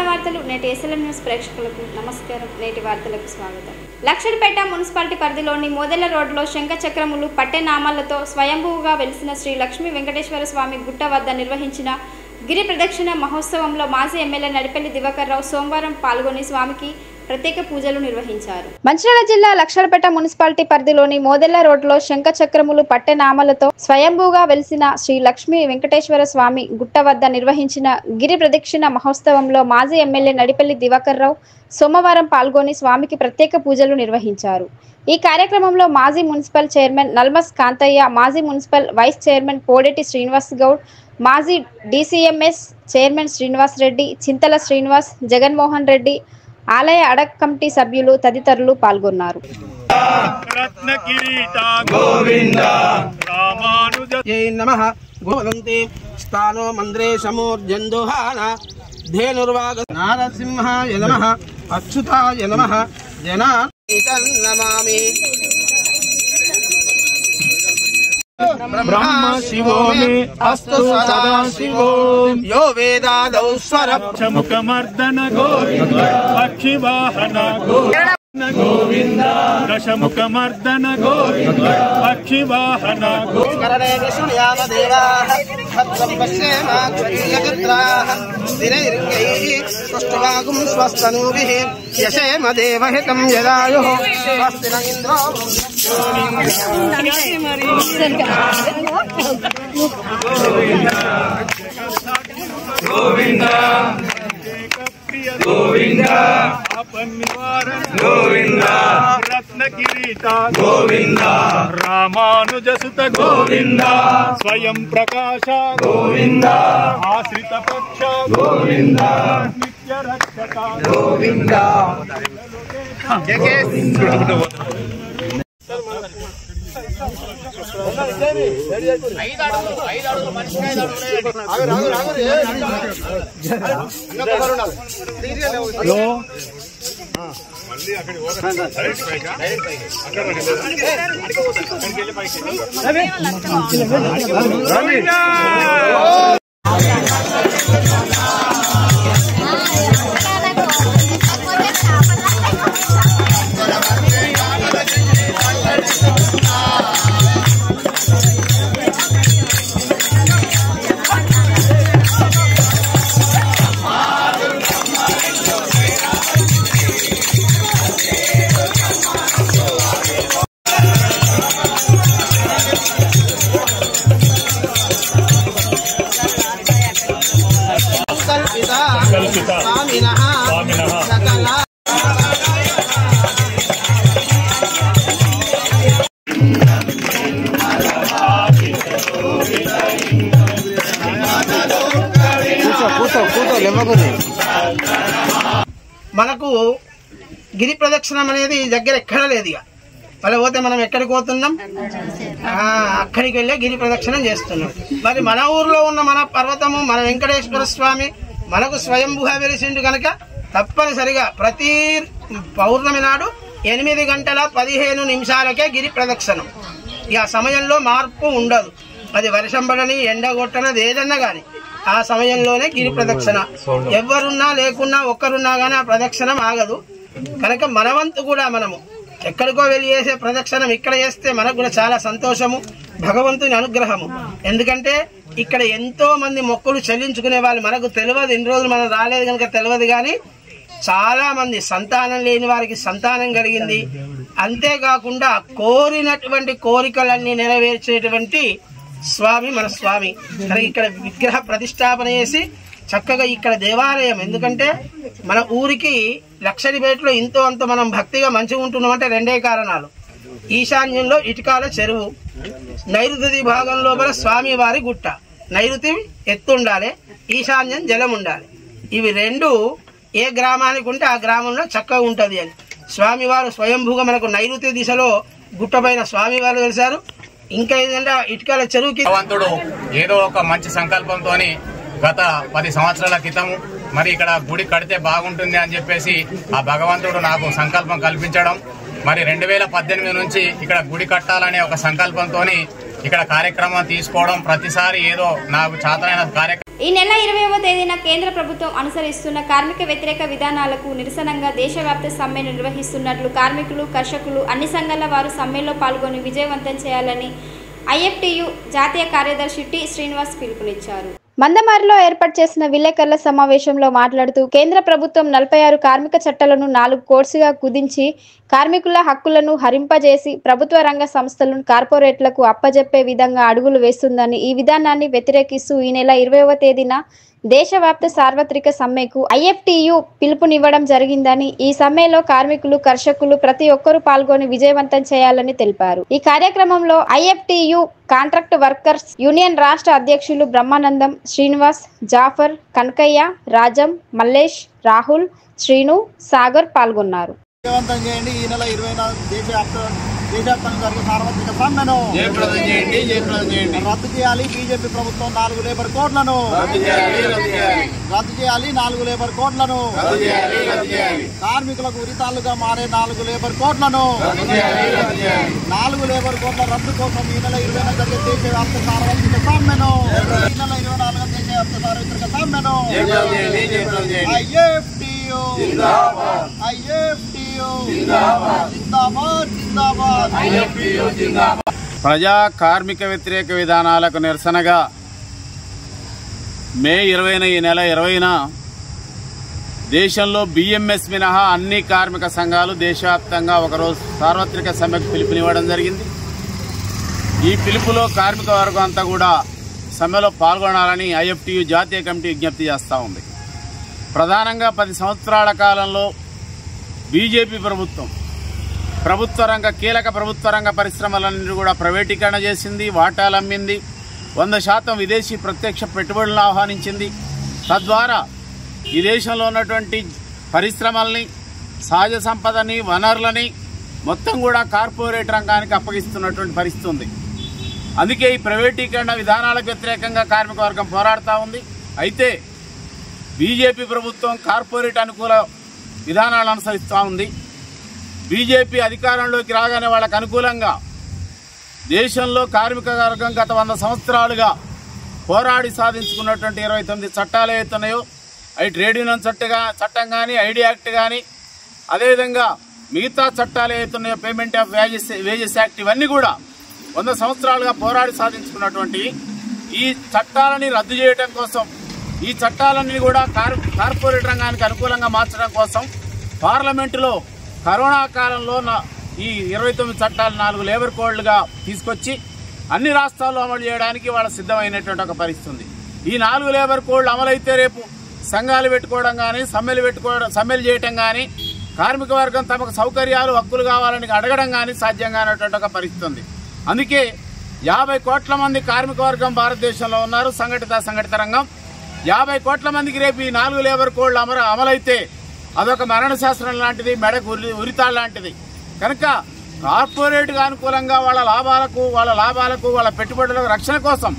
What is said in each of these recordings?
వార్తలు నేటి SLM news ప్రేక్షకులకు నమస్కారం. నేటి వార్తలకు స్వాగతం. లక్షడిపేట మున్సిపాలిటీ పరిధిలోని మోదెల రోడ్లో శంఖచక్రములు పట్టెనామాలతో స్వయంభూగా వెలిసిన శ్రీ లక్ష్మీ వెంకటేశ్వర స్వామి గుట్ట వద్ద నిర్వహించిన గిరి ప్రదక్షిణ మహోత్సవంలో మాజీ ఎమ్మెల్యే నడిపెల్లి దివాకర్ రావు సోమవారం పాల్గొని స్వామికి ప్రత్యేక పూజలు నిర్వహించారు. మంచిర్యాల జిల్లా లక్షడిపేట మున్సిపాలిటీ పరిధిలోని మోదెల రోడ్లో శంఖచక్రములు పట్టెనామాలతో స్వయంభూగా వెలిసిన శ్రీ లక్ష్మీ వెంకటేశ్వర స్వామి గుట్ట వద్ద నిర్వహించిన గిరి ప్రదక్షిణ మహోత్సవంలో మాజీ ఎమ్మెల్యే నడిపెల్లి దివాకర్ రావు సోమవారం పాల్గొని స్వామికి ప్రత్యేక పూజలు నిర్వహించారు. ఈ కార్యక్రమంలో మాజీ మున్సిపల్ చైర్మన్ నల్మస్ కాంతయ్య, మాజీ municipal vice chairman Podeti Srinivas Goud, మాజీ డిసిఎంఎస్ చైర్మన్ శ్రీనివాస్ రెడ్డి, చింతల శ్రీనివాస్, జగన్మోహన్ రెడ్డి, ఆలయ అడక్ కమిటీ సభ్యులు తదితరులు పాల్గొన్నారు. నారసింహాయ నమః, అచ్యుతాయ నమః, జనార్దనామి ब्रह्म शिवो मे अस्तु सदा शिवो यो वेदादौ स्वरमुखमर्दन गोविंद पक्षिवाहन गोविंद दशमुखमर्दन गोविंद पक्षिवाहन करणे विष्णुयाम देवाः भद्रं पश्येमाक्षरीयपुत्राः दिनैर्गैः पुष्टवागुं स्वस्तनूभिः यशेम देवहितं यदायुः स्वस्ति न इन्द्रो गोविंद गोविंद गोविंद रत्न किरीटा गोविंद रामानुजसुत गोविंद स्वयं प्रकाश गोविंद आश्रित पक्ष गोविंद नित्य रक्षक गोविंद మనకు గిరి ప్రదక్షిణం అనేది దగ్గర ఎక్కడ లేదు. ఇక మళ్ళీ పోతే మనం ఎక్కడికి పోతున్నాం, అక్కడికి వెళ్ళే గిరి ప్రదక్షిణం చేస్తున్నాం. మరి మన ఊర్లో ఉన్న మన పర్వతము మన వెంకటేశ్వర స్వామి మనకు స్వయంభూగా వెలిసిండు కనుక తప్పనిసరిగా ప్రతి పౌర్ణమి నాడు 8:15 గిరి ప్రదక్షిణం. ఇక సమయంలో మార్పు ఉండదు. అది వర్షం పడని ఎండ కొట్టనది ఏదన్నా కానీ ఆ సమయంలోనే గిరి ప్రదక్షిణ. ఎవరున్నా లేకున్నా ఒక్కరున్నా కానీ ఆ ప్రదక్షిణం ఆగదు. కనుక మనవంతు కూడా మనము ఎక్కడికో వెళ్ళి చేసే ప్రదక్షిణం ఇక్కడ చేస్తే మనకు కూడా చాలా సంతోషము, భగవంతుని అనుగ్రహము. ఎందుకంటే ఇక్కడ ఎంతో మంది మొక్కులు చెల్లించుకునే వాళ్ళు మనకు తెలియదు. ఇన్ని రోజులు మనం రాలేదు కనుక తెలియదు. కానీ చాలా మంది సంతానం లేని వారికి సంతానం కలిగింది. అంతేకాకుండా కోరినటువంటి కోరికలన్నీ నెరవేర్చేటువంటి స్వామి మన స్వామి. ఇక్కడ విగ్రహ ప్రతిష్టాపన చేసి చక్కగా ఇక్కడ దేవాలయం. ఎందుకంటే మన ఊరికి లక్షడిపేటలో ఇంతో అంత మనం భక్తిగా మంచిగా ఉంటున్నాం అంటే రెండే కారణాలు. ఈశాన్యంలో ఇటుకాల చెరువు, నైరుతి భాగం లోపల స్వామి వారి గుట్ట. నైరుతి ఎత్తు ఉండాలి, ఈశాన్యం జలం ఉండాలి. ఇవి రెండు ఏ గ్రామానికి ఉంటే ఆ గ్రామంలో చక్కగా ఉంటుంది అని స్వామివారు స్వయంభూగా మనకు నైరుతి దిశలో గుట్టపైన స్వామివారు వెలిసారు. ఇంకా ఏంటంటే ఇటుకల చెరువుకి భగవంతుడు ఏదో ఒక మంచి సంకల్పంతో గత 10 సంవత్సరాల క్రితం మరి ఇక్కడ గుడి కడితే బాగుంటుంది అని చెప్పేసి ఆ భగవంతుడు నాకు సంకల్పం కల్పించడం, మరి 2018 నుంచి ఇక్కడ గుడి కట్టాలనే ఒక సంకల్పంతో ఇక్కడ కార్యక్రమం తీసుకోవడం, ప్రతిసారి ఏదో నాకు చేతనైన కార్యక్రమం ఈ నెల 20వ తేదీన కేంద్ర ప్రభుత్వం అనుసరిస్తున్న కార్మిక వ్యతిరేక విధానాలకు నిరసనగా దేశవ్యాప్త సమ్మె నిర్వహిస్తున్నట్లు కార్మికులు, కర్షకులు అన్ని సంఘాల వారు సమ్మెలో పాల్గొని విజయవంతం చేయాలని ఐఎఫ్టియు జాతీయ కార్యదర్శి టి శ్రీనివాస్ పిలుపునిచ్చారు. మందమారిలో ఏర్పాటు చేసిన విలేకరుల సమావేశంలో మాట్లాడుతూ కేంద్ర ప్రభుత్వం 46 కార్మిక చట్టాలను 4 కోర్సుగా కుదించి కార్మికుల హక్కులను హరింపజేసి ప్రభుత్వ రంగ సంస్థలను కార్పొరేట్లకు అప్పజెప్పే విధంగా అడుగులు వేస్తుందని, ఈ విధానాన్ని వ్యతిరేకిస్తూ ఈ నెల 20వ తేదీన దేశవ్యాప్త సార్వత్రిక సమ్మెకు ఐఎఫ్టియు పిలుపునివ్వడం జరిగిందని, ఈ సమ్మెలో కార్మికులు, కర్షకులు ప్రతి ఒక్కరూ పాల్గొని విజయవంతం చేయాలని తెలిపారు. ఈ కార్యక్రమంలో ఐఎఫ్టియు కాంట్రాక్ట్ వర్కర్స్ యూనియన్ రాష్ట్ర అధ్యక్షులు బ్రహ్మానందం, శ్రీనివాస్, జాఫర్, కనకయ్య, రాజం, మల్లేష్, రాహుల్, శ్రీను, సాగర్ పాల్గొన్నారు. విజయవంతం చేయండి. ఈ నెల 24 దేశవ్యాప్తంగా జరిగే సార్వత్రిక సమ్మెను రద్దు చేయాలి. బీజేపీ ప్రభుత్వం 4 లేబర్ కోడ్లను రద్దు చేయాలి. 4 లేబర్ కోడ్లను కార్మికులకు ఉరితాళ్లుగా మారే 4 లేబర్ కోడ్లను 4 లేబర్ కోడ్ల రద్దు కోసం ఈ నెల 20న జరిగే దేశవ్యాప్త సార్వత్రిక సమ్మెను ఈ నెల 24వ దేశవ్యాప్త సార్వత్రిక సమ్మెను ఐఎఫ్టియు ప్రజా కార్మిక వ్యతిరేక విధానాలకు నిరసనగా మే 20న ఈ నెల 20న దేశంలో బిఎంఎస్ మినహా అన్ని కార్మిక సంఘాలు దేశవ్యాప్తంగా ఒకరోజు సార్వత్రిక సమ్మెకు పిలుపునివ్వడం జరిగింది. ఈ పిలుపులో కార్మిక వర్గం అంతా కూడా సమ్మెలో పాల్గొనాలని ఐఎఫ్టియు జాతీయ కమిటీ విజ్ఞప్తి చేస్తూ ఉంది. ప్రధానంగా 10 సంవత్సరాల కాలంలో బీజేపీ కీలక ప్రభుత్వ రంగ పరిశ్రమలన్నీ కూడా ప్రైవేటీకరణ చేసింది, వాటాలు అమ్మింది, 100% విదేశీ ప్రత్యక్ష పెట్టుబడులను ఆహ్వానించింది. తద్వారా ఈ దేశంలో ఉన్నటువంటి పరిశ్రమల్ని, సహజ సంపదని, వనరులని మొత్తం కూడా కార్పొరేట్ రంగానికి అప్పగిస్తున్నటువంటి పరిస్థితి ఉంది. అందుకే ఈ ప్రైవేటీకరణ విధానాలకు వ్యతిరేకంగా కార్మిక వర్గం పోరాడుతూ ఉంది. అయితే బీజేపీ ప్రభుత్వం కార్పొరేట్ అనుకూల విధానాలు అనుసరిస్తూ ఉంది. బీజేపీ అధికారంలోకి రాగానే వాళ్ళకు అనుకూలంగా దేశంలో కార్మిక వర్గం గత 100 సంవత్సరాలుగా పోరాడి సాధించుకున్నటువంటి 29 చట్టాలు ఏవైతున్నాయో అవి ట్రేడ్ యూనియన్ చట్టం కానీ, ఐడి యాక్ట్ కానీ, అదేవిధంగా మిగతా చట్టాలు ఏవైతున్నాయో పేమెంట్ ఆఫ్ వేజెస్ యాక్ట్, ఇవన్నీ కూడా 100 సంవత్సరాలుగా పోరాడి సాధించుకున్నటువంటి ఈ చట్టాలని రద్దు చేయడం కోసం, ఈ చట్టాలన్నీ కూడా కార్పొరేట్ రంగానికి అనుకూలంగా మార్చడం కోసం పార్లమెంటులో కరోనా కాలంలో ఈ 29 చట్టాలు 4 లేబర్ కోడ్లుగా తీసుకొచ్చి అన్ని రాష్ట్రాల్లో అమలు చేయడానికి వాళ్ళు సిద్ధమైనటువంటి ఒక పరిస్థితి. ఈ 4 లేబర్ కోడ్లు అమలైతే రేపు సంఘాలు పెట్టుకోవడం కానీ, సమ్మెలు చేయటం కానీ, కార్మిక వర్గం తమకు సౌకర్యాలు, హక్కులు కావాలని అడగడం కానీ సాధ్యం కానటువంటి ఒక పరిస్థితి ఉంది. అందుకే 50 కోట్ల మంది కార్మిక వర్గం భారతదేశంలో ఉన్నారు. సంఘటిత రంగం 50 కోట్ల మందికి రేపు ఈ 4 లేబర్ కోడ్లు అమలైతే అదొక మరణ శాస్త్రం లాంటిది, మెడకు ఉరితాళ్ లాంటిది. కనుక కార్పొరేట్గా అనుకూలంగా వాళ్ళ లాభాలకు వాళ్ళ పెట్టుబడులకు రక్షణ కోసం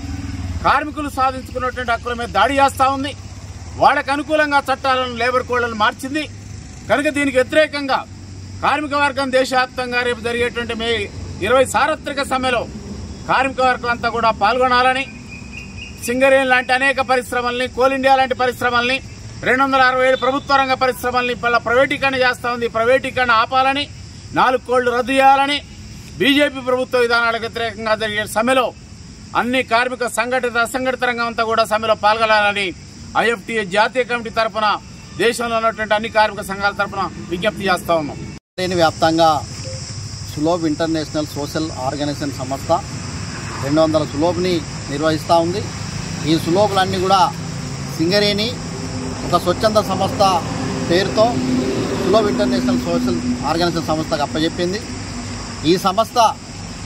కార్మికులు సాధించుకున్నటువంటి హక్కుల మీద దాడి చేస్తూ ఉంది. వాళ్ళకు అనుకూలంగా చట్టాలను, లేబర్ కోడ్లను మార్చింది. కనుక దీనికి వ్యతిరేకంగా కార్మిక వర్గం దేశవ్యాప్తంగా రేపు జరిగేటువంటి మే 20 సార్వత్రిక సమ్మెలో కార్మిక వర్గం అంతా కూడా పాల్గొనాలని, సింగరేణి లాంటి అనేక పరిశ్రమల్ని, కోల్ ఇండియా లాంటి పరిశ్రమల్ని, 267 ప్రభుత్వ రంగ పరిశ్రమల్ని ప్రైవేటీకరణ చేస్తూ ఉంది. ప్రైవేటీకరణ ఆపాలని, 4 కోళ్లు రద్దు చేయాలని, బీజేపీ ప్రభుత్వ విధానాలకు వ్యతిరేకంగా జరిగే సమ్మెలో అన్ని కార్మిక అసంఘటిత రంగం అంతా కూడా సమ్మెలో పాల్గొనాలని ఐఎఫ్టియు జాతీయ కమిటీ తరఫున దేశంలో ఉన్నటువంటి అన్ని కార్మిక సంఘాల తరఫున విజ్ఞప్తి చేస్తూ ఉన్నాం. వ్యాప్తంగా సులోబ్ ఇంటర్నేషనల్ సోషల్ ఆర్గనైజేషన్ సంస్థ 200 సులోబ్ని నిర్వహిస్తూ ఉంది. ఈ సులోబులన్నీ కూడా సింగరేణి ఒక స్వచ్ఛంద సంస్థ పేరుతో సులోబ్ ఇంటర్నేషనల్ సోషల్ ఆర్గనైజేషన్ సంస్థకు అప్పచెప్పింది. ఈ సంస్థ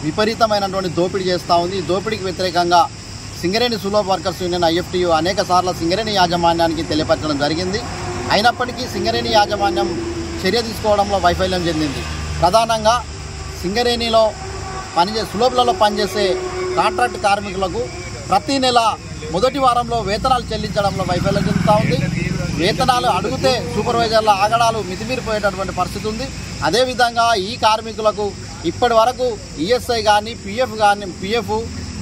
విపరీతమైనటువంటి దోపిడీ చేస్తూ ఉంది. ఈ దోపిడీకి వ్యతిరేకంగా సింగరేణి సులోబ్ వర్కర్స్ యూనియన్ ఐఎఫ్టియు అనేక సార్లు సింగరేణి యాజమాన్యానికి తెలియపరచడం జరిగింది. అయినప్పటికీ సింగరేణి యాజమాన్యం చర్య తీసుకోవడంలో వైఫల్యం చెందింది. ప్రధానంగా సింగరేణిలో సులోబ్లలో పనిచేసే కాంట్రాక్ట్ కార్మికులకు ప్రతి నెల మొదటి వారంలో వేతనాలు చెల్లించడంలో వైఫల్యం చెందుతూ ఉంది. వేతనాలు అడిగితే సూపర్వైజర్ల ఆగడాలు మితిమీరిపోయేటటువంటి పరిస్థితి ఉంది. అదేవిధంగా ఈ కార్మికులకు ఇప్పటి వరకు ఈఎస్ఐ కానీ, పిఎఫ్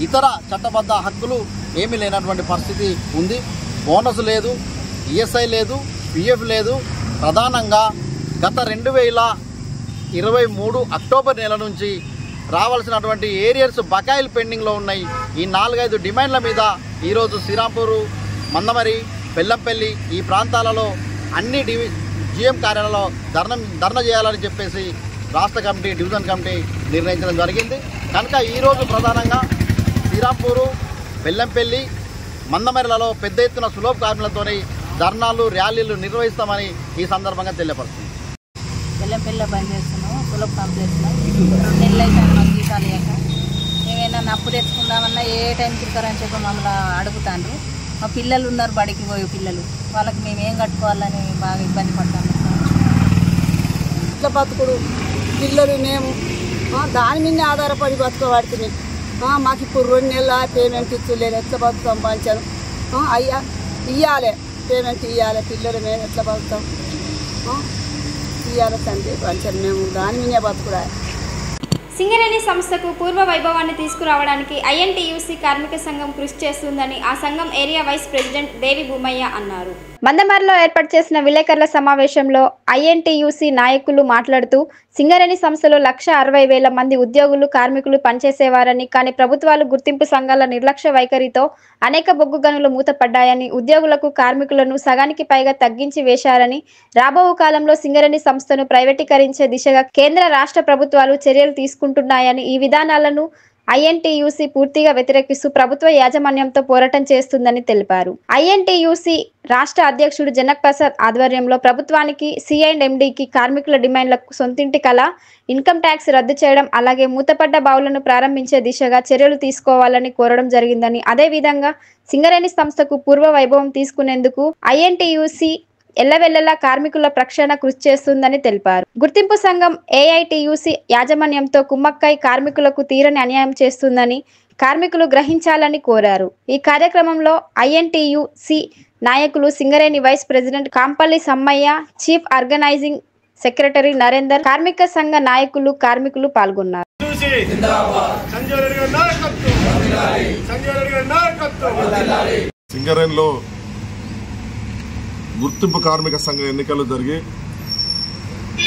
ఇతర చట్టబద్ధ హక్కులు ఏమీ లేనటువంటి పరిస్థితి ఉంది. బోనస్ లేదు, ఈఎస్ఐ లేదు, పిఎఫ్ లేదు. ప్రధానంగా గత 2023 అక్టోబర్ నెల నుంచి రావాల్సినటువంటి ఏరియర్స్ బకాయిలు పెండింగ్లో ఉన్నాయి. ఈ 4-5 డిమాండ్ల మీద ఈరోజు శ్రీరాంపూర్, మందమరి, బెల్లంపల్లి ఈ ప్రాంతాలలో అన్ని జిఎం కార్యాలయంలో ధర్నా చేయాలని చెప్పేసి రాష్ట్ర కమిటీ, డివిజన్ కమిటీ నిర్ణయించడం జరిగింది. కనుక ఈరోజు ప్రధానంగా శ్రీరాంపూరు, బెల్లంపల్లి, మందమరిలలో పెద్ద ఎత్తున సులభ కార్మికులతో ధర్నాలు, ర్యాలీలు నిర్వహిస్తామని ఈ సందర్భంగా తెలియపరుస్తుంది. బెల్లంపల్లిలో బంద్ చేస్తున్నాము. సులభ కాంప్లెక్స్లో 2 నెలలు అయితే మాకు జీతాలు లేక ఏమైనా అప్పు తెచ్చుకుందామన్నా ఏ టైం తిరుగుతారని చెప్పి మమ్మల్ని అడుగుతాండ్రు. మా పిల్లలు ఉన్నారు, బడికి పోయే పిల్లలు, వాళ్ళకి మేము ఏం కట్టుకోవాలని బాగా ఇబ్బంది పడతాము. ఇట్లా బతుకుడు పిల్లలు మేము దాని మీద ఆధారపడి బతుకోబడుతుంది. మాకు ఇప్పుడు 2 నెలల పేమెంట్ ఇచ్చలేదు. ఎట్లా బతుకుతాం? పంచాను అయ్యా ఇవ్వాలి, పేమెంట్ ఇవ్వాలి. పిల్లలు మేము ఎట్లా బతుకుతాం? ఇవ్వాలి తండ్రి పంచాను. మేము దాని మీదే బతుకుడా. సింగరేణి సంస్థకు పూర్వ వైభవాన్ని తీసుకురావడానికి ఐఎన్టీయూసీ కార్మిక సంఘం కృషి చేస్తుందని ఆ సంఘం ఏరియా వైస్ ప్రెసిడెంట్ దేవి భూమయ్య అన్నారు. మందమరిలో ఏర్పాటు చేసిన విలేకరుల సమావేశంలో ఐఎన్టీయూసీ నాయకులు మాట్లాడుతూ సింగరేణి సంస్థలో 1,60,000 మంది ఉద్యోగులు, కార్మికులు పనిచేసేవారని, కానీ ప్రభుత్వాలు, గుర్తింపు సంఘాల నిర్లక్ష్య వైఖరితో అనేక బొగ్గు గనులు మూతపడ్డాయని, ఉద్యోగులకు, కార్మికులను సగానికి పైగా తగ్గించి వేశారని, రాబో కాలంలో సింగరేణి సంస్థను ప్రైవేటీకరించే దిశగా కేంద్ర, రాష్ట్ర ప్రభుత్వాలు చర్యలు తీసుకుంటున్నాయని, ఈ విధానాలను ఐఎన్టీయూసీ పూర్తిగా వ్యతిరేకిస్తూ ప్రభుత్వ యాజమాన్యంతో పోరాటం చేస్తుందని తెలిపారు. ఐఎన్టీయూసీ రాష్ట్ర అధ్యక్షుడు జనక్ ప్రసాద్ ఆధ్వర్యంలో ప్రభుత్వానికి, C&MDకి కార్మికుల డిమాండ్లకు సొంతింటి కళ, ఇన్కమ్ ట్యాక్స్ రద్దు చేయడం, అలాగే మూతపడ్డ బావులను ప్రారంభించే దిశగా చర్యలు తీసుకోవాలని కోరడం జరిగిందని, అదేవిధంగా సింగరేణి సంస్థకు పూర్వ వైభవం తీసుకునేందుకు ఐఎన్టీయూసీ ఎల్లవెల్లలా కార్మికుల రక్షణ కృషి చేస్తుందని తెలిపారు. గుర్తింపు సంఘం ఏఐటీయూసీ యాజమాన్యంతో కుమ్మక్కై కార్మికులకు తీరని అన్యాయం చేస్తుందని కార్మికులు గ్రహించాలని కోరారు. ఈ కార్యక్రమంలో ఐఎన్టీయూసీ నాయకులు, Singareni vice president Kampalli Sammaiah, chief organising secretary Narender, కార్మిక సంఘ నాయకులు, కార్మికులు పాల్గొన్నారు. సింగరేణిలో గుర్తింపు కార్మిక సంఘ ఎన్నికలు జరిగి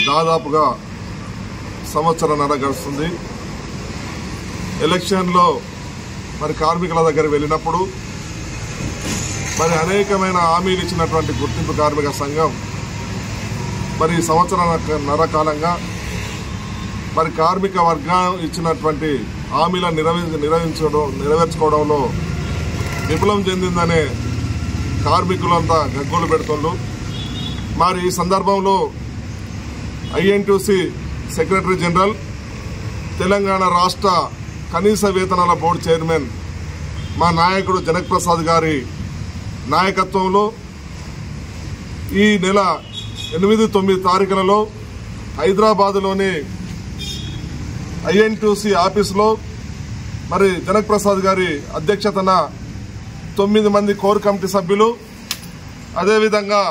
దాదాపుగా సంవత్సరంన్నర గడుస్తుంది. ఎలక్షన్లో మరి కార్మికుల దగ్గర వెళ్ళినప్పుడు మరి అనేకమైన హామీలు ఇచ్చినటువంటి గుర్తింపు కార్మిక సంఘం మరి సంవత్సరంన్నర కాలంగా మరి కార్మిక వర్గం ఇచ్చినటువంటి హామీలను నెరవేర్చుకోవడంలో విఫలం చెందిందనే కార్మికులంతా గగ్గోలు పెడుతుండ్రు. మరి ఈ సందర్భంలో ఐఎన్టీయూసీ సెక్రటరీ జనరల్, తెలంగాణ రాష్ట్ర కనీస వేతనాల బోర్డు చైర్మన్ మా నాయకుడు జనక్ ప్రసాద్ గారి నాయకత్వంలో ఈ నెల 8-9 తారీఖులలో హైదరాబాదులోని ఐఎన్టీయూసీ ఆఫీసులో మరి జనక్ ప్రసాద్ గారి అధ్యక్షతన 9 మంది కోర్ కమిటీ సభ్యులు, అదేవిధంగా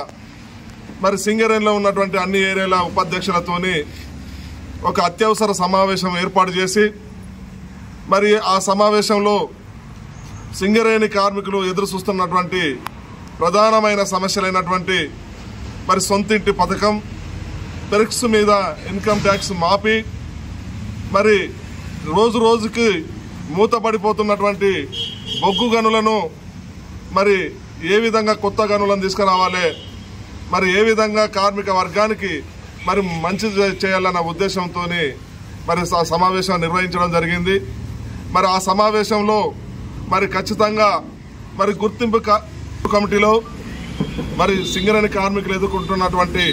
మరి సింగరేణిలో ఉన్నటువంటి అన్ని ఏరియాల ఉపాధ్యక్షులతోని ఒక అత్యవసర సమావేశం ఏర్పాటు చేసి మరి ఆ సమావేశంలో సింగరేణి కార్మికులు ఎదురు చూస్తున్నటువంటి ప్రధానమైన సమస్యలైనటువంటి మరి సొంతింటి పథకం, పెర్క్స్ మీద ఇన్కమ్ ట్యాక్స్ మాఫీ, మరి రోజు రోజుకి మూతపడిపోతున్నటువంటి బొగ్గు గనులను మరి ఏ విధంగా కొత్త గనులను తీసుకురావాలి, మరి ఏ విధంగా కార్మిక వర్గానికి మరి మంచి చేయాలన్న ఉద్దేశంతో మరి సమావేశం నిర్వహించడం జరిగింది. మరి ఆ సమావేశంలో మరి ఖచ్చితంగా మరి గుర్తింపు కమిటీలో మరి సింగరేణి కార్మికులు ఎదుర్కొంటున్నటువంటి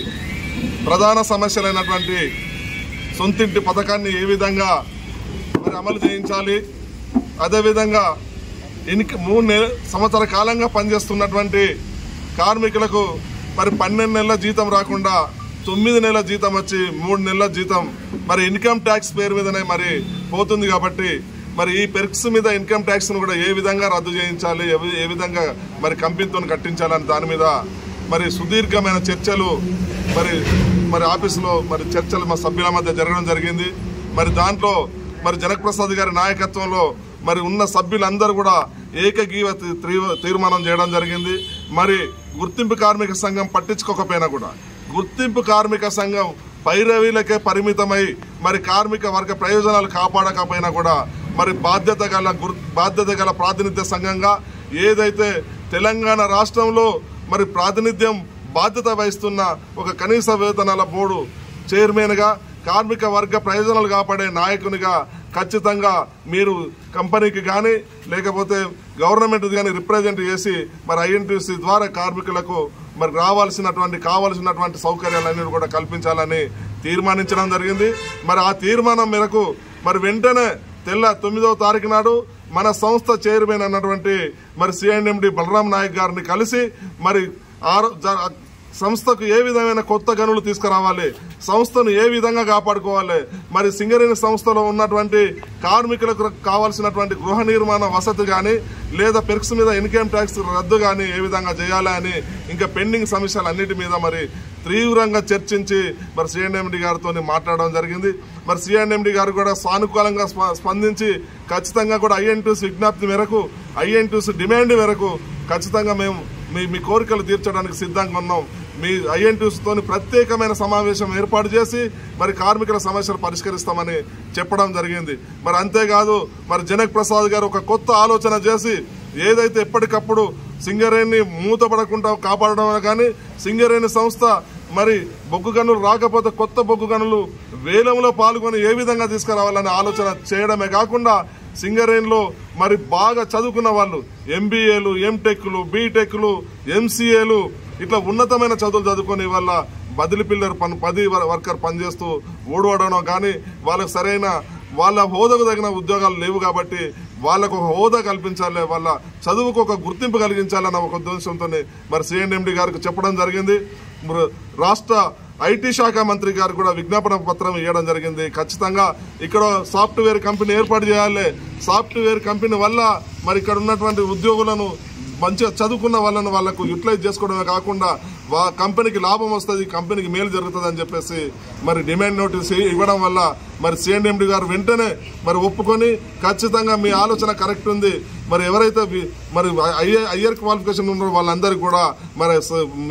ప్రధాన సమస్యలైనటువంటి సొంతింటి పథకాన్ని ఏ విధంగా మరి అమలు చేయించాలి, అదేవిధంగా 3 సంవత్సరాల కాలంగా పనిచేస్తున్నటువంటి కార్మికులకు మరి 12 నెలల జీతం రాకుండా 9 నెలల జీతం వచ్చి 3 నెలల జీతం మరి ఇన్కమ్ ట్యాక్స్ పేరు మీదనే మరి పోతుంది. కాబట్టి మరి ఈ పెర్క్స్ మీద ఇన్కమ్ ట్యాక్స్ను కూడా ఏ విధంగా రద్దు చేయించాలి, ఏ విధంగా మరి కంపెనీతో కట్టించాలని దాని మీద మరి సుదీర్ఘమైన చర్చలు మరి ఆఫీసులో మరి చర్చలు మా సభ్యుల మధ్య జరగడం జరిగింది. మరి దాంట్లో మరి జనక్ ప్రసాద్ గారి నాయకత్వంలో మరి ఉన్న సభ్యులందరూ కూడా ఏకగ్రీవ తీర్మానం చేయడం జరిగింది. మరి గుర్తింపు కార్మిక సంఘం పట్టించుకోకపోయినా కూడా గుర్తింపు కార్మిక సంఘం పైరవీలకే పరిమితమై మరి కార్మిక వర్గ ప్రయోజనాలు కాపాడకపోయినా కూడా మరి బాధ్యత గల ప్రాతినిధ్య సంఘంగా ఏదైతే తెలంగాణ రాష్ట్రంలో మరి ప్రాతినిధ్యం బాధ్యత వహిస్తున్న ఒక కనీస వేతనాల బోర్డు చైర్మన్గా కార్మిక వర్గ ప్రయోజనాలు కాపాడే నాయకునిగా ఖచ్చితంగా మీరు కంపెనీకి కానీ లేకపోతే గవర్నమెంట్ కానీ రిప్రజెంట్ చేసి మరి ఐఎన్టీసీ ద్వారా కార్మికులకు మరి కావాల్సినటువంటి సౌకర్యాలన్నీ కూడా కల్పించాలని తీర్మానించడం జరిగింది. మరి ఆ తీర్మానం మేరకు మరి వెంటనే 9వ తారీఖు నాడు మన సంస్థ చైర్మన్ అన్నటువంటి మరి సిఎండి బలరాం నాయక్ గారిని కలిసి మరి సంస్థకు ఏ విధమైన కొత్త గనులు తీసుకురావాలి, సంస్థను ఏ విధంగా కాపాడుకోవాలి, మరి సింగరేణి సంస్థలో ఉన్నటువంటి కార్మికులకు కావాల్సినటువంటి గృహ నిర్మాణ వసతి కానీ లేదా పెర్క్స్ మీద ఇన్కమ్ ట్యాక్స్ రద్దు కానీ ఏ విధంగా చేయాలి అని ఇంకా పెండింగ్ సమస్యలన్నిటి మీద మరి తీవ్రంగా చర్చించి మరి సిఎండి గారితో మాట్లాడడం జరిగింది. మరి సిఎండి గారు కూడా సానుకూలంగా స్పందించి ఖచ్చితంగా కూడా ఐఎన్టీసీ విజ్ఞప్తి మేరకు ఐఎన్టీసీ డిమాండ్ మేరకు ఖచ్చితంగా మేము మీ కోరికలు తీర్చడానికి సిద్ధంగా ఉన్నాం, మీ ఐఎన్టీసీతో ప్రత్యేకమైన సమావేశం ఏర్పాటు చేసి మరి కార్మికుల సమస్యలు పరిష్కరిస్తామని చెప్పడం జరిగింది. మరి అంతేకాదు మరి జనక్ ప్రసాద్ గారు ఒక కొత్త ఆలోచన చేసి ఏదైతే ఎప్పటికప్పుడు సింగరేణిని మూతపడకుండా కాపాడడం కానీ సింగరేణి సంస్థ మరి బొగ్గు గనులు రాకపోతే కొత్త బొగ్గు గనులు వేలంలో పాల్గొని ఏ విధంగా తీసుకురావాలనే ఆలోచన చేయడమే కాకుండా సింగరేణిలో మరి బాగా చదువుకున్న వాళ్ళు ఎంబీఏలు, ఎంటెక్లు, బీటెక్లు, ఎంసీఏలు ఇట్లా ఉన్నతమైన చదువులు చదువుకొని వాళ్ళ బదిలీ పిల్లర్ పది వర్కర్ పనిచేస్తూ ఓడవడం కానీ వాళ్ళకు సరైన వాళ్ళ హోదాకు తగిన ఉద్యోగాలు లేవు కాబట్టి వాళ్ళకు ఒక హోదా కల్పించాలి, వాళ్ళ చదువుకు ఒక గుర్తింపు కలిగించాలన్న ఒక ఉద్దేశంతో మరి సిఎండి గారికి చెప్పడం జరిగింది. రాష్ట్ర ఐటీ శాఖ మంత్రి గారు కూడా విజ్ఞాపన పత్రం ఇవ్వడం జరిగింది. ఖచ్చితంగా ఇక్కడ సాఫ్ట్వేర్ కంపెనీ ఏర్పాటు చేయాలి, సాఫ్ట్వేర్ కంపెనీ వల్ల మరి ఇక్కడ ఉన్నటువంటి ఉద్యోగులను మంచిగా చదువుకున్న వాళ్ళకు యూటిలైజ్ చేసుకోవడమే కాకుండా కంపెనీకి లాభం వస్తుంది, కంపెనీకి మేలు జరుగుతుంది అని చెప్పేసి మరి డిమాండ్ నోటీస్ ఇవ్వడం వల్ల మరి సిఎండి గారు వెంటనే మరి ఒప్పుకొని ఖచ్చితంగా మీ ఆలోచన కరెక్ట్ ఉంది, మరి ఎవరైతే మరి హయ్యర్ క్వాలిఫికేషన్ ఉన్నారో వాళ్ళందరికీ కూడా మరి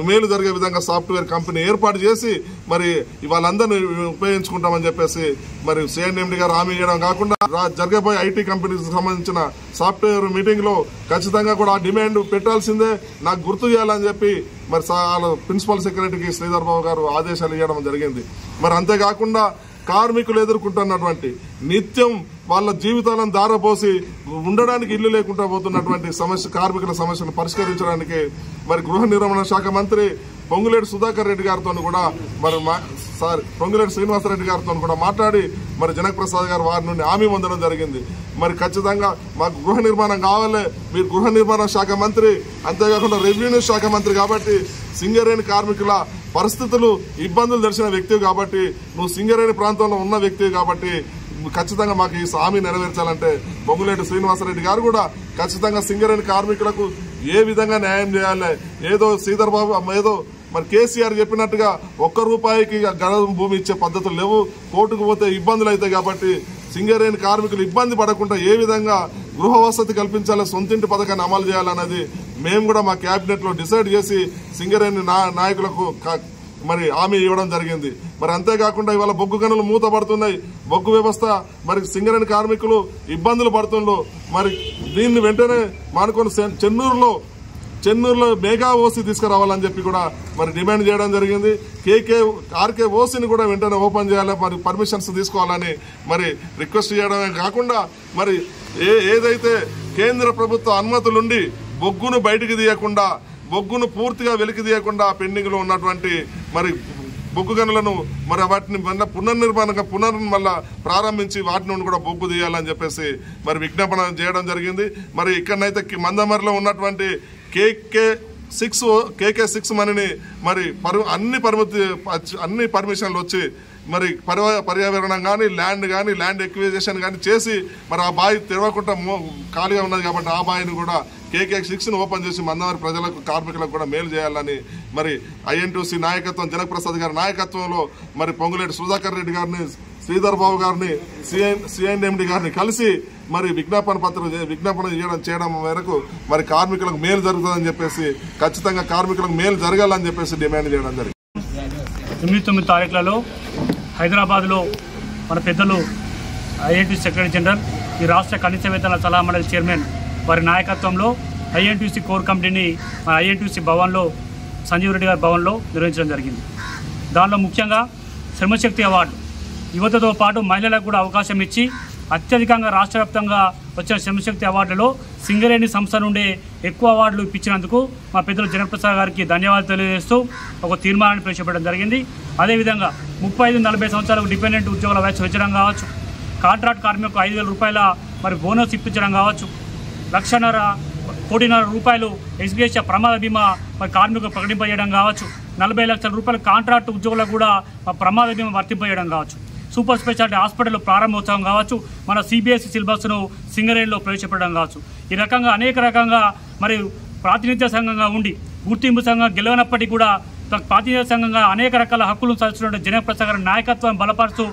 మేలు జరిగే విధంగా సాఫ్ట్వేర్ కంపెనీ ఏర్పాటు చేసి మరి వాళ్ళందరినీ ఉపయోగించుకుంటామని చెప్పేసి మరి సిఎండి గారు హామీ ఇవ్వడం కాకుండా జరగబోయే ఐటీ కంపెనీకి సంబంధించిన సాఫ్ట్వేర్ మీటింగ్ లో ఖచ్చితంగా కూడా ఆ డిమాండ్ పెట్టాల్సిందే నాకు గుర్తు చేయాలని చెప్పి మరి ప్రిన్సిపల్ సెక్రటరీకి శ్రీధర్ బాబు గారు ఆదేశాలు ఇవ్వడం జరిగింది. మరి అంతేకాకుండా కార్మికులు ఎదుర్కొంటున్నటువంటి నిత్యం వాళ్ళ జీవితాలను దారపోసి ఉండడానికి ఇల్లు లేకుండా పోతున్నటువంటి కార్మికుల సమస్యను పరిష్కరించడానికి మరి గృహ నిర్మాణ శాఖ మంత్రి పొంగులేటి సుధాకర్ రెడ్డి గారితో కూడా మరి పొంగులేటి శ్రీనివాసరెడ్డి గారితో కూడా మాట్లాడి మరి జనక్ ప్రసాద్ గారు వారి నుండి హామీ పొందడం జరిగింది. మరి ఖచ్చితంగా మాకు గృహ నిర్మాణం కావాలి, మీరు గృహ నిర్మాణ శాఖ మంత్రి అంతేకాకుండా రెవెన్యూ శాఖ మంత్రి కాబట్టి సింగరేణి కార్మికుల పరిస్థితులు ఇబ్బందులు తెలిసిన వ్యక్తివి కాబట్టి నువ్వు సింగరేణి ప్రాంతంలో ఉన్న వ్యక్తివి కాబట్టి ఖచ్చితంగా మాకు ఈ హామీ నెరవేర్చాలంటే పొంగులేటి శ్రీనివాసరెడ్డి గారు కూడా ఖచ్చితంగా సింగరేణి కార్మికులకు ఏ విధంగా న్యాయం చేయాలి, ఏదో శ్రీధర్ బాబు ఏదో మరి కేసీఆర్ చెప్పినట్టుగా ₹1 గణం భూమి ఇచ్చే పద్ధతులు లేవు, కోర్టుకు పోతే ఇబ్బందులు అవుతాయి కాబట్టి సింగరేణి కార్మికులు ఇబ్బంది పడకుండా ఏ విధంగా గృహ వసతి కల్పించాలి, సొంతింటి పథకాన్ని అమలు చేయాలన్నది మేము కూడా మా క్యాబినెట్ లో డిసైడ్ చేసి సింగరేణి నాయకులకు మరి హామీ ఇవ్వడం జరిగింది. మరి అంతేకాకుండా ఇవాళ బొగ్గు గనులు మూతపడుతున్నాయి, బొగ్గు వ్యవస్థ మరి సింగరేణి కార్మికులు ఇబ్బందులు పడుతుండ్రు. మరి దీన్ని వెంటనే మానుకొని చెన్నూరులో మెగా ఓసీ తీసుకురావాలని చెప్పి కూడా మరి డిమాండ్ చేయడం జరిగింది. ఆర్కే ఓసీని కూడా వెంటనే ఓపెన్ చేయాలి, మరి పర్మిషన్స్ తీసుకోవాలని మరి రిక్వెస్ట్ చేయడమే కాకుండా మరి ఏదైతే కేంద్ర ప్రభుత్వ అనుమతులుండి బొగ్గును బయటికి తీయకుండా బొగ్గును పూర్తిగా వెలికి తీయకుండా పెండింగ్ లో ఉన్నటువంటి మరి బొగ్గు గనులను మరి వాటిని మళ్ళా ప్రారంభించి వాటి నుండి కూడా బొగ్గు తీయాలని చెప్పేసి మరి విజ్ఞాపన చేయడం జరిగింది. మరి ఇక్కడనైతే మందమరిలో ఉన్నటువంటి KK6 మనీని మరి అన్ని పర్మిషన్లు వచ్చి మరి పర్యావరణం కానీ ల్యాండ్ ఎక్విజిషన్ కానీ చేసి మరి ఆ బావి తెరవకుండా ఖాళీగా ఉన్నది కాబట్టి ఆ బావిని కూడా KK6ను ఓపెన్ చేసి మందమరి ప్రజలకు కార్మికులకు కూడా మేలు చేయాలని మరి ఐఎన్టీసీ నాయకత్వం జనక్ ప్రసాద్ గారి నాయకత్వంలో మరి పొంగులేటి సుధాకర్ రెడ్డి గారిని శ్రీధర్ బాబు గారిని సిఎండి గారిని కలిసి మరి విజ్ఞాపన చేయడం మేరకు మరి కార్మికులకు మేలు జరుగుతుందని చెప్పేసి ఖచ్చితంగా కార్మికులకు మేలు జరగాలని చెప్పేసి డిమాండ్ చేయడం జరిగింది. 8-9 తారీఖులలో హైదరాబాద్లో మన పెద్దలు ఐఎన్టీసీ సెక్రటరీ జనరల్, ఈ రాష్ట్ర కనీస వేతనాల సలహా మండలి చైర్మన్ వారి నాయకత్వంలో ఐఎన్టీసీ కోర్ కమిటీని మన ఐఎన్టీసీ భవన్లో సంజీవ్ రెడ్డి గారి భవన్లో నిర్వహించడం జరిగింది. దానిలో ముఖ్యంగా శ్రమశక్తి అవార్డు యువతతో పాటు మహిళలకు కూడా అవకాశం ఇచ్చి అత్యధికంగా రాష్ట్ర వ్యాప్తంగా వచ్చిన శ్రమశక్తి అవార్డులో సింగరేణి సంస్థ నుండి ఎక్కువ అవార్డులు ఇప్పించినందుకు మా పెద్దలు జనప్రసాద్ గారికి ధన్యవాదాలు తెలియజేస్తూ ఒక తీర్మానాన్ని ప్రవేశపెట్టడం జరిగింది. అదేవిధంగా 35-40 సంవత్సరాలకు డిపెండెంట్ ఉద్యోగుల వయసు పెంచడం కావచ్చు, కాంట్రాక్ట్ కార్మికులకు 5,000 రూపాయల మరి బోనస్ ఇప్పించడం కావచ్చు, 1,50,000 కోటి రూపాయలు ఎస్బీఐ ప్రమాద బీమా మరి కార్మికులకు ప్రకటింపజేయడం కావచ్చు, 40 లక్షల రూపాయల కాంట్రాక్ట్ ఉద్యోగులకు కూడా ప్రమాద బీమా వర్తింపజేయడం కావచ్చు, సూపర్ స్పెషాలిటీ హాస్పిటల్ ప్రారంభోత్సవం కావచ్చు, మన సిబిఎస్ఈ సిలబస్ను సింగరేణిలో ప్రవేశపెట్టడం కావచ్చు. ఈ రకంగా అనేక రకంగా మరి ప్రాతినిధ్య సంఘంగా ఉండి గుర్తింపు సంఘం గెలవనప్పటికీ కూడా ప్రాతినిధ్య సంఘంగా అనేక రకాల హక్కులను సాధించిన జనప్రసాద్ గారి నాయకత్వం బలపరుస్తూ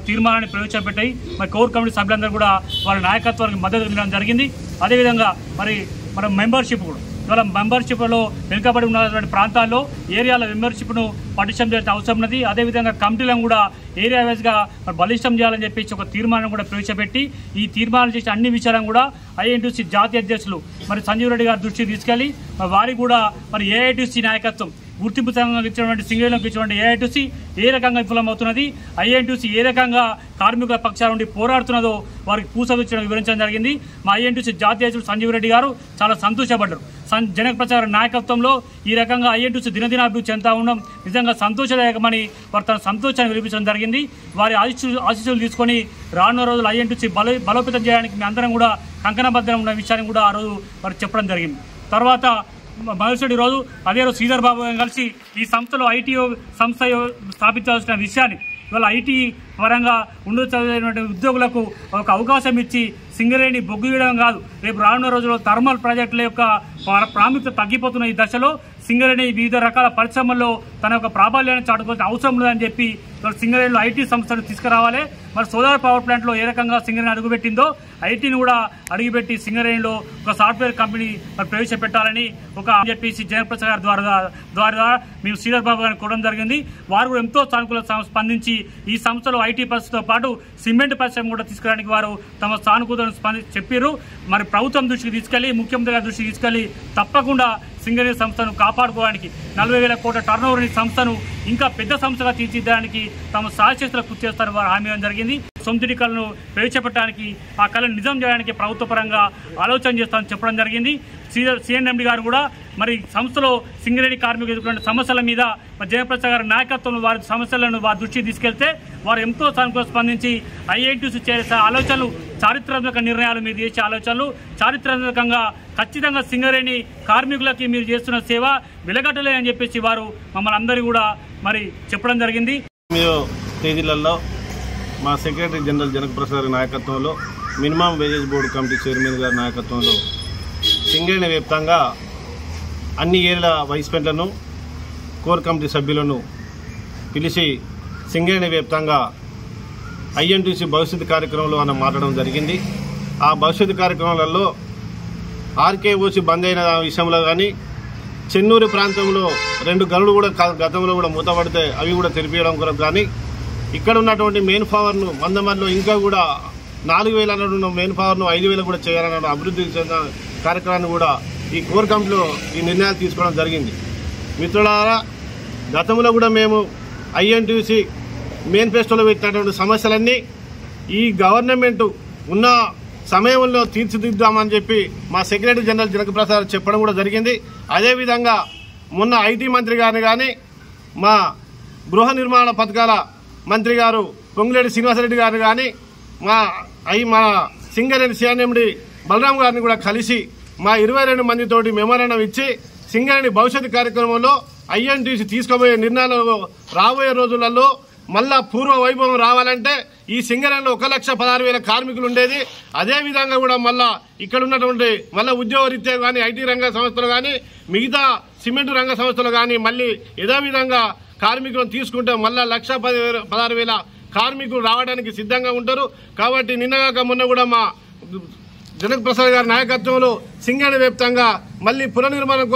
తీర్మానాన్ని ప్రవేశపెట్టాయి. మరి కోర్ కమిటీ సభ్యులందరూ కూడా వాళ్ళ నాయకత్వానికి మద్దతు ఇవ్వడం జరిగింది. అదేవిధంగా మరి మన మెంబర్షిప్ కూడా ఇవాళ మెంబర్షిప్లో వెనుకబడి ఉన్నటువంటి ప్రాంతాల్లో ఏరియాల మెంబర్షిప్ను పటిష్టం చేయాల్సిన అవసరం ఉన్నది. అదేవిధంగా కమిటీలను కూడా ఏరియా వైజ్గా బలిష్టం చేయాలని చెప్పేసి ఒక తీర్మానం కూడా ప్రవేశపెట్టి ఈ తీర్మానం చేసిన అన్ని విషయాలను కూడా ఐఎన్టీసీ జాతీయ అధ్యక్షులు మరి సంజీవ్ రెడ్డి గారి దృష్టికి తీసుకెళ్లి వారికి కూడా మరి ఏఐటీసీ నాయకత్వం గుర్తింపు సంఘంగా ఇచ్చినటువంటి సింగరేణికి ఇచ్చినటువంటి ఏఐటీసీ ఏ రకంగా విఫలమవుతున్నది, ఐఎన్టీసీ ఏ రకంగా కార్మికుల పక్షాల నుండి పోరాడుతున్నదో వారికి పూసవిచ్చడం వివరించడం జరిగింది. మా ఐఎన్టీసీ జాతీయ అధ్యక్షుడు సంజీవ్ రెడ్డి గారు చాలా సంతోషపడ్డారు. జనప్రసాద్ నాయకత్వంలో ఈ రకంగా ఐఎన్టీసీ దినదినాభివృద్ధి చెందుతా ఉన్నాం, నిజంగా సంతోషదాయకమని వారు తన సంతోషాన్ని వినిపించడం జరిగింది. వారి ఆశీస్సులు తీసుకొని రానున్న రోజులు ఐఎన్టీసీ బలోపేతం చేయడానికి మీ అందరం కూడా కంకణబద్ధం ఉన్న విషయాన్ని కూడా ఆ రోజు వారు చెప్పడం జరిగింది. తర్వాత మరుసటి రోజు అదే రోజు శ్రీధర్ బాబు కలిసి ఈ సంస్థలో ఐటీ సంస్థ స్థాపించాల్సిన విషయాన్ని ఇవాళ ఐటీ పరంగా చదివినటువంటి ఉద్యోగులకు ఒక అవకాశం ఇచ్చి సింగరేణి బొగ్గు వేయడం కాదు, రేపు రానున్న రోజుల్లో థర్మల్ ప్రాజెక్టుల యొక్క ప్రాముఖ్యత తగ్గిపోతున్న ఈ దశలో సింగరేణి వివిధ రకాల పరిశ్రమల్లో తన యొక్క ప్రాబల్యాన్ని చాటుకోవాల్సిన అవసరం ఉందని చెప్పి సింగరేణిలో ఐటీ సంస్థను తీసుకురావాలి. మరి సోలార్ పవర్ ప్లాంట్లో ఏ రకంగా సింగరేణి అడుగుపెట్టిందో ఐటీని కూడా అడుగుపెట్టి సింగరేణిలో ఒక సాఫ్ట్వేర్ కంపెనీ ప్రవేశపెట్టాలని ఒక చెప్పేసి జనప్రసాద్ గారి ద్వారా మేము శ్రీధర్ బాబు గారిని కోవడం జరిగింది. వారు కూడా ఎంతో సానుకూల స్పందించి ఈ సంస్థలో ఐటీ పరిస్థితితో పాటు సిమెంట్ పరిశ్రమ కూడా తీసుకురావడానికి వారు తమ సానుకూలను చెప్పారు. మరి ప్రభుత్వం దృష్టికి తీసుకెళ్లి ముఖ్యమంత్రి గారి దృష్టికి తీసుకెళ్లి తప్పకుండా సింగరేణి సంస్థను కాపాడుకోవడానికి 40,000 కోట్ల టర్నోవర్ సంస్థను ఇంకా పెద్ద సంస్థగా తీర్చిదిద్దడానికి తమ సాయశక్తులు కృషి చేస్తారని వారు హామీ ఇవ్వడం జరిగింది. సొంతిటి కళను ప్రవేశపెట్టడానికి ఆ కళను నిజం చేయడానికి ప్రభుత్వ పరంగా ఆలోచన చేస్తామని చెప్పడం జరిగింది. సిఎన్ఎండి గారు కూడా మరి సంస్థలో సింగరేణి కార్మికులు ఎదుర్కొన్న సమస్యల మీద జయప్రసాద్ గారి నాయకత్వంలో వారి సమస్యలను వారి దృష్టికి తీసుకెళ్తే వారు ఎంతో సానుకూలంగా స్పందించి ఐఐటీసీ చేసే ఆలోచనలు చారిత్రాత్మక నిర్ణయాలు మీరు చేసే ఆలోచనలు చారిత్రాత్మకంగా ఖచ్చితంగా సింగరేణి కార్మికులకి మీరు చేస్తున్న సేవ వెలగట్టలే అని చెప్పేసి వారు మమ్మల్ని అందరూ కూడా మరి చెప్పడం జరిగింది. తేదీలలో మా సెక్రటరీ జనరల్ జనకప్రసాద్ గారి నాయకత్వంలో minimum wages board committee chairman గారి నాయకత్వంలో సింగరేణి వ్యాప్తంగా అన్ని ఏళ్ల వైస్ ప్రెసిడెంట్లను కోర్ కమిటీ సభ్యులను పిలిచి సింగరేణి వ్యాప్తంగా ఐఎన్టీసీ భవిష్యత్తు కార్యక్రమంలో మనం మాట్లాడడం జరిగింది. ఆ భవిష్యత్తు కార్యక్రమాలలో ఆర్కేఓసి బంద్ అయిన విషయంలో కానీ చెన్నూరు ప్రాంతంలో 2 గనులు కూడా గతంలో కూడా మూతపడితే అవి కూడా తెరిపించడం కొరకు కానీ ఇక్కడ ఉన్నటువంటి మెయిన్ పవర్ను మందమరిలో ఇంకా కూడా 4,000 అన్న మెయిన్ పవర్ను 5,000 కూడా చేయాలన్న అభివృద్ధి చెందిన కార్యక్రమాన్ని కూడా ఈ కోర్ కమిటీలో ఈ నిర్ణయాలు తీసుకోవడం జరిగింది. మిత్రులారా, గతంలో కూడా మేము ఐఎన్టీసీ మేనిఫెస్టోలో పెట్టినటువంటి సమస్యలన్నీ ఈ గవర్నమెంట్ ఉన్న సమయంలో తీర్చిదిద్దామని చెప్పి మా సెక్రటరీ జనరల్ జనకప్రసాద్ చెప్పడం కూడా జరిగింది. అదేవిధంగా మొన్న ఐటీ మంత్రి గారిని కానీ మా గృహ నిర్మాణ పథకాల మంత్రి గారు పొంగులేటి శ్రీనివాసరెడ్డి గారిని కానీ మా సింగరేణి సిఎన్ఎండి బలరాం గారిని కూడా కలిసి మా 22 మందితోటి మెమోరాండం ఇచ్చి సింగరేణి భవిష్యత్తు కార్యక్రమంలో ఐఎన్టీసీ తీసుకోబోయే నిర్ణయాలు రాబోయే రోజులలో మళ్ళా పూర్వ వైభవం రావాలంటే ఈ సింగరేణిలో 1,16,000 కార్మికులు ఉండేది. అదేవిధంగా కూడా మళ్ళా ఇక్కడ ఉన్నటువంటి మళ్ళీ ఉద్యోగ రీత్యా కానీ ఐటీ రంగ సంస్థలు కానీ మిగతా సిమెంట్ రంగ సంస్థలు కానీ మళ్ళీ యథావిధంగా కార్మికులను తీసుకుంటే మళ్ళా 1,16,000 కార్మికులు రావడానికి సిద్ధంగా ఉంటారు. కాబట్టి నిన్నగాక మొన్న కూడా మా జనక్ ప్రసాద్ గారి నాయకత్వంలో సింగరేణి వ్యాప్తంగా మళ్ళీ పునర్నిర్మాణం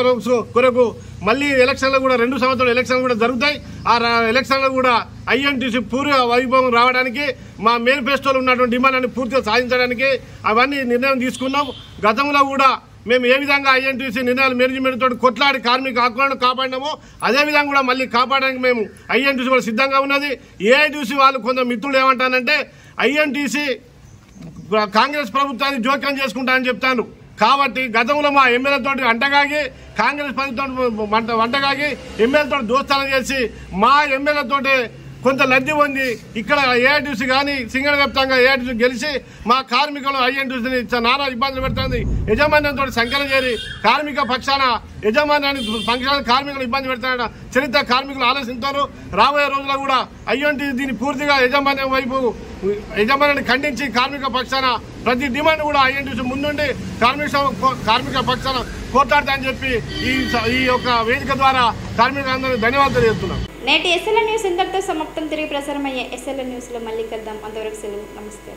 కొరకు మళ్ళీ ఎలక్షన్లు కూడా 2 సంవత్సరాలు ఎలక్షన్లు కూడా జరుగుతాయి. ఆ ఎలక్షన్లు కూడా ఐఎన్టీసీ పూర్వ వైభవం రావడానికి మా మేనిఫెస్టోలో ఉన్నటువంటి డిమాండ్ని పూర్తిగా సాధించడానికి అవన్నీ నిర్ణయం తీసుకున్నాం. గతంలో కూడా మేము ఏ విధంగా ఐఎన్టీసీ నిర్ణయాలు మేనేజ్మెంట్ తోటి కొట్లాడి కార్మిక హక్కులను కాపాడినామో అదేవిధంగా కూడా మళ్ళీ కాపాడడానికి మేము ఐఎన్టీసీ కూడా సిద్ధంగా ఉన్నది. ఏఐటీసీ వాళ్ళు కొంత మిత్రులు ఏమంటారంటే ఐఎన్టీసీ కాంగ్రెస్ ప్రభుత్వాన్ని జోక్యం చేసుకుంటానని చెప్తాను. కాబట్టి గతంలో మా ఎమ్మెల్యేతో అంటగాగి కాంగ్రెస్ ప్రభుత్వం వంటగాగి ఎమ్మెల్యేతో దోస్తానం చేసి మా ఎమ్మెల్యేతో కొంత లబ్ధి పొంది ఇక్కడ ఏఐటీసీ కానీ సింగరేణి వ్యాప్తంగా ఏఐటీసీ గెలిచి మా కార్మికులు ఐఎన్టీసీని నానా ఇబ్బందులు పెడుతుంది. యజమాన్యంతో సంకలనం చేరి కార్మిక పక్షాన యజమాన్యాన్ని పక్షాన కార్మికులు ఇబ్బంది పెడతారన్న చరిత్ర కార్మికులు ఆలోచిస్తారు. రాబోయే రోజుల్లో కూడా ఐఎన్టీసీ దీన్ని పూర్తిగా యజమాన్యం వైపు యజమానాన్ని ఖండించి కార్మిక పక్షాన ప్రతి డిమాండ్ కూడా ఐఎన్టీసీ ముందుండి కార్మిక పక్షాన పోట్లాడతాయని చెప్పి ఈ యొక్క వేదిక ద్వారా కార్మికులందరికీ ధన్యవాదాలు తెలియజేస్తున్నాం. నేటి ఎస్ఎల్ఎన్ న్యూస్ ఇంతటితో సమాప్తం. తిరిగి ప్రసారమయ్యే ఎస్ఎల్ఎన్ న్యూస్లో మళ్ళీ కలుద్దాం. అంతవరకు సెలవు. నమస్తే.